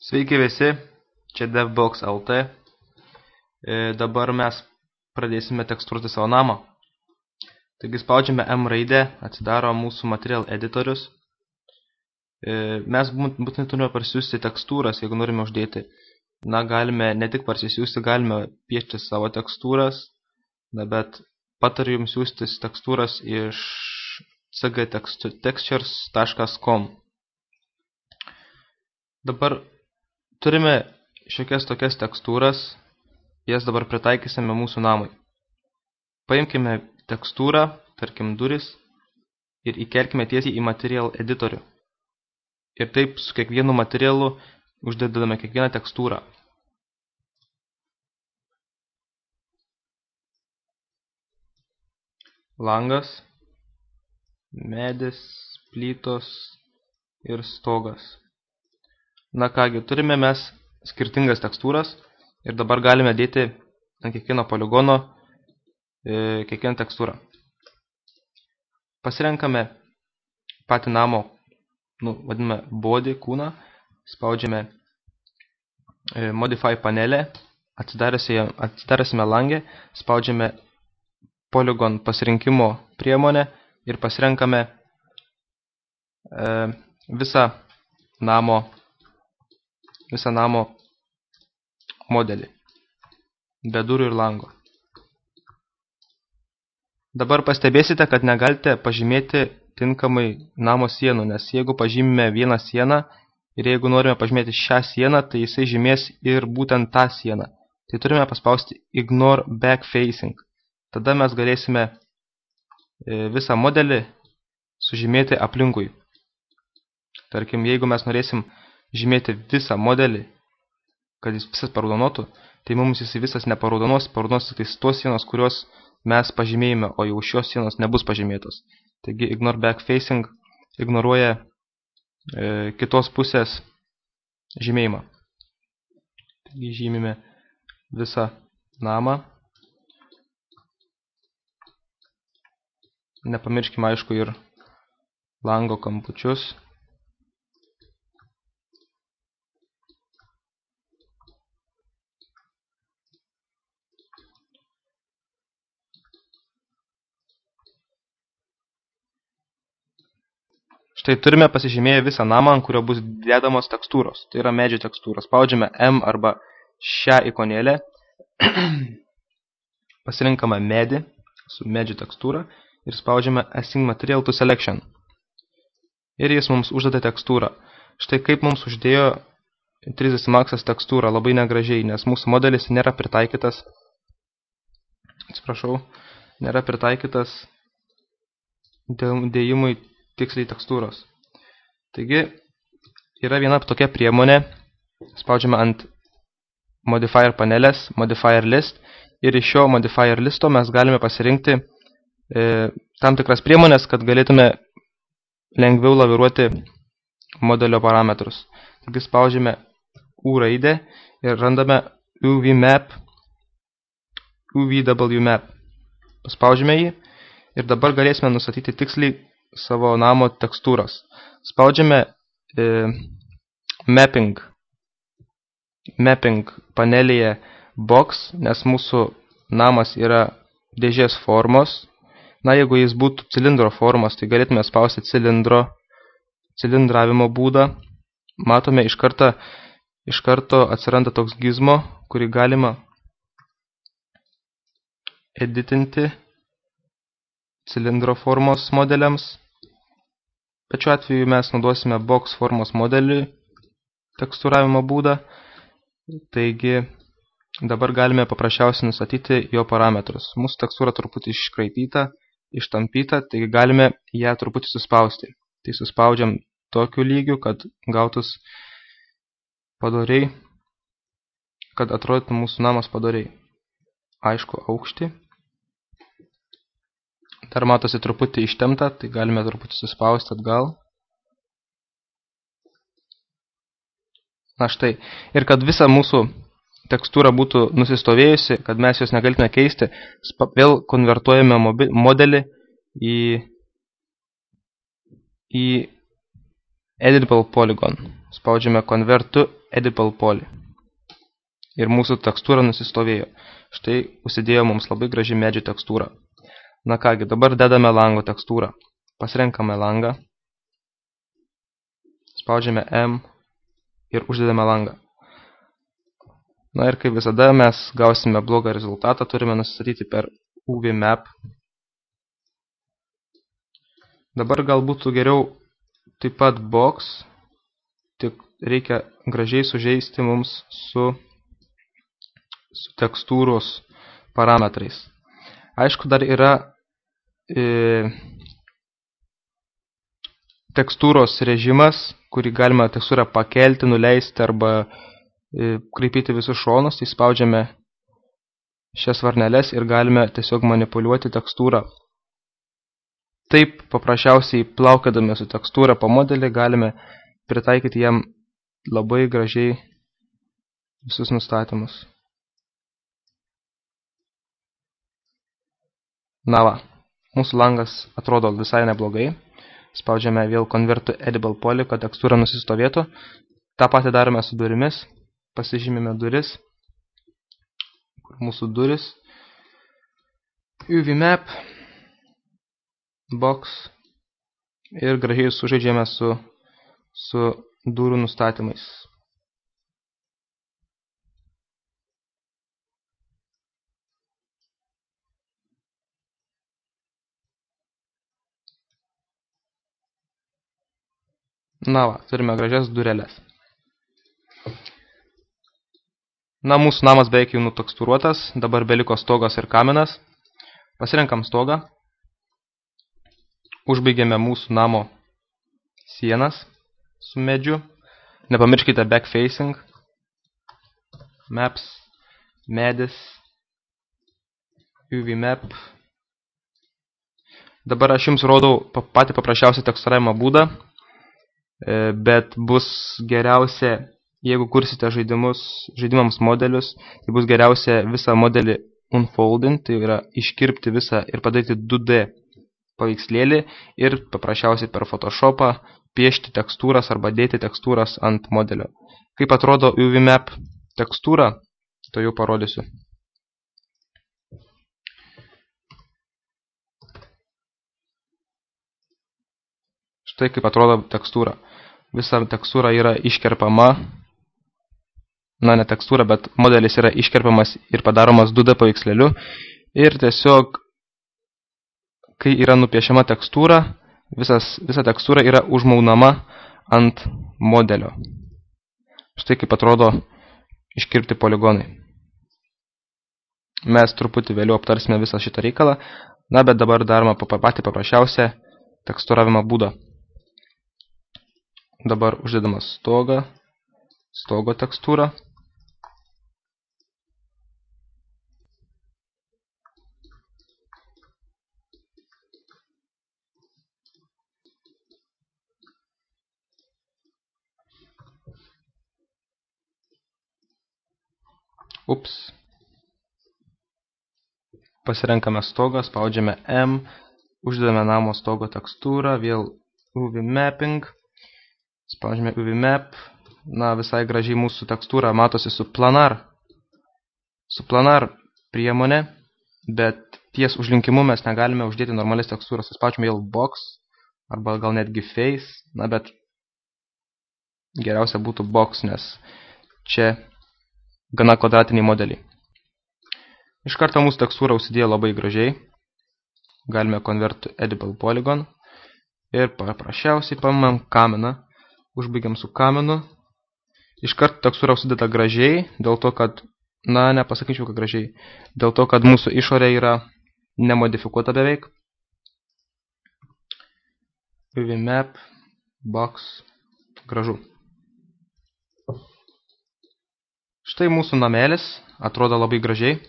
Sveiki visi, čia DevBox LT. Dabar mes pradėsime tekstūruoti savo namą. Taigi spaudžiame M raidę, atsidaro mūsų material editorius. Mes būtinai turime parsiųsti tekstūras, jeigu norime uždėti. Galime ne tik parsisiųsti, galime piešti savo tekstūras, bet patariu jums siųsti tekstūras iš cgtextures.com. Dabar turime šiokias tokias tekstūras, jas dabar pritaikysime mūsų namui. Paimkime tekstūrą, tarkim duris, ir įkelkime tiesiai į material editorių. Ir taip su kiekvienu materialu uždedame kiekvieną tekstūrą. Langas, medis, plytos ir stogas. Kągi, turime mes skirtingas tekstūras ir dabar galime dėti ant kiekvieno poligono kiekvieną tekstūrą. Pasirenkame patį namo, vadiname body, kūną, spaudžiame Modify panelę, atsidarysime langę, spaudžiame Polygon pasirinkimo priemonę ir pasirenkame visą namo modelį, be durų ir lango. Dabar pastebėsite, kad negalite pažymėti tinkamai namo sienų, nes jeigu pažymime vieną sieną ir jeigu norime pažymėti šią sieną, tai jisai žymės ir būtent tą sieną. Tai turime paspausti Ignore Backfacing. Tada mes galėsime visą modelį sužymėti aplinkui. Tarkim, jeigu mes norėsim žymėti visą modelį, kad jis visas paraudonuotų, tai mums jis visas neparaudonos, paraudonos tik tos sienos, kurios mes pažymėjome, o jau šios sienos nebus pažymėtos. Taigi Ignore Backfacing ignoruoja kitos pusės žymėjimą. Taigi žymime visą namą. Nepamirškime aišku ir lango kampučius. Štai turime pasižymėję visą namą, ant kurio bus dedamos tekstūros. Tai yra medžio tekstūros. Spaudžiame M arba šią ikonėlę. Pasirinkame medį su medžio tekstūra ir spaudžiame Assign Material to Selection. Ir jis mums uždeda tekstūrą. Štai kaip mums uždėjo 3ds Max'as tekstūrą labai negražiai, nes mūsų modelis nėra pritaikytas dėjimui tiksliai tekstūros. Taigi, yra viena tokia priemonė, spaudžiame ant Modifier panelės, Modifier List, ir iš šio Modifier listo mes galime pasirinkti tam tikras priemonės, kad galėtume lengviau laviruoti modelio parametrus. Taigi, spaudžiame U raidę ir randame UVMap. Paspaudžiame jį ir dabar galėsime nustatyti tiksliai savo namo tekstūros. Spaudžiame Mapping panelėje Box, nes mūsų namas yra dėžės formos. Jeigu jis būtų cilindro formos, tai galėtume spausti cilindravimo būdą. Matome iš karto atsiranda toks gizmo, kurį galima editinti cilindro formos modeliams. Bet šiuo atveju mes naudosime box formos modelį tekstūravimo būdą. Taigi dabar galime paprasčiausiai nustatyti jo parametrus. Mūsų tekstūra truputį iškraipyta, ištampyta, taigi galime ją truputį suspausti. Tai suspaudžiam tokiu lygiu, kad gautus padoriai, kad atrodytų mūsų namas padoriai. Aišku, aukštį. Dar matosi truputį ištempta, tai galime truputį suspausti atgal. Štai. Ir kad visa mūsų tekstūra būtų nusistovėjusi, kad mes jos negalime keisti, vėl konvertuojame modelį į Editable Polygon. Spaudžiame Convert to Editable Poly. Ir mūsų tekstūra nusistovėjo. Štai užsidėjo mums labai graži medžių tekstūra. Na kągi, dabar dedame lango tekstūrą. Pasirenkame langą. Spaudžiame M ir uždedame langą. Na ir kaip visada mes gausime blogą rezultatą, turime nusistatyti per UV Map. Dabar gal būtų geriau taip pat box, tik reikia gražiai sužeisti mums su tekstūros parametrais. Aišku, dar yra tekstūros režimas, kurį galima tekstūrą pakelti, nuleisti arba kreipyti visus šonus, tai spaudžiame šias varneles ir galime tiesiog manipuliuoti tekstūrą. Taip, paprasčiausiai plaukėdami su tekstūra po modelį, galime pritaikyti jam labai gražiai visus nustatymus. Na va, mūsų langas atrodo visai neblogai. Spaudžiame vėl Convert to Editable Poly, kad tekstūra nusistovėtų. Ta patį darome su durimis. Pasižymime duris. Kur mūsų duris. UV Map. Box. Ir gražiai sužaidžiame su durų nustatymais. Na va, turime gražias dureles. Na, mūsų namas beveik jau nutekstūruotas, dabar beliko stogas ir kaminas. Pasirenkam stogą. Užbaigiame mūsų namo sienas su medžiu. Nepamirškite backfacing. Maps, medis, UV Map. Dabar aš jums rodau patį paprasčiausią tekstūravimo būdą. Bet bus geriausia, jeigu kursite žaidimams modelius, tai bus geriausia visą modelį unfolding, tai yra iškirpti visą ir padaryti 2D paveikslėlį ir paprasčiausiai per Photoshopą piešti tekstūras arba dėti tekstūras ant modelio. Kaip atrodo UV Map tekstūra, to jau parodysiu. Štai kaip atrodo tekstūra. Visa tekstūra yra iškerpama. Na, ne tekstūra, bet modelis yra iškerpamas ir padaromas 2D paveikslėliu. Ir tiesiog, kai yra nupiešiama tekstūra, visa tekstūra yra užmaunama ant modelio. Štai kaip atrodo iškirpti poligonai. Mes truputį vėliau aptarsime visą šitą reikalą. Na, bet dabar darome patį paprasčiausią tekstūravimo būdą. Dabar uždedamas stogo tekstūrą. Pasirenkame stogą, spaudžiame M, uždedame namo stogo tekstūrą, vėl UV Mapping. Spaudžiame UV Map. Na, visai gražiai mūsų tekstūra matosi su planar priemonė, bet ties užlinkimu mes negalime uždėti normalias tekstūras. Spaudžiame vėl Box arba gal netgi Face. Na, bet geriausia būtų Box, nes čia gana kvadratiniai modeliai. Iš karto mūsų tekstūra užsidėjo labai gražiai. Galime Convert to Editable Polygon. Ir paprasčiausiai paimam kaminą. Užbaigiam su kaminu. Iškart tekstūra užsideda gražiai, dėl to, kad, na, nepasakyčiau, kad gražiai, dėl to, kad mūsų išorė yra nemodifikuota beveik. UV Map, Box, gražu. Štai mūsų namelis, atrodo labai gražiai.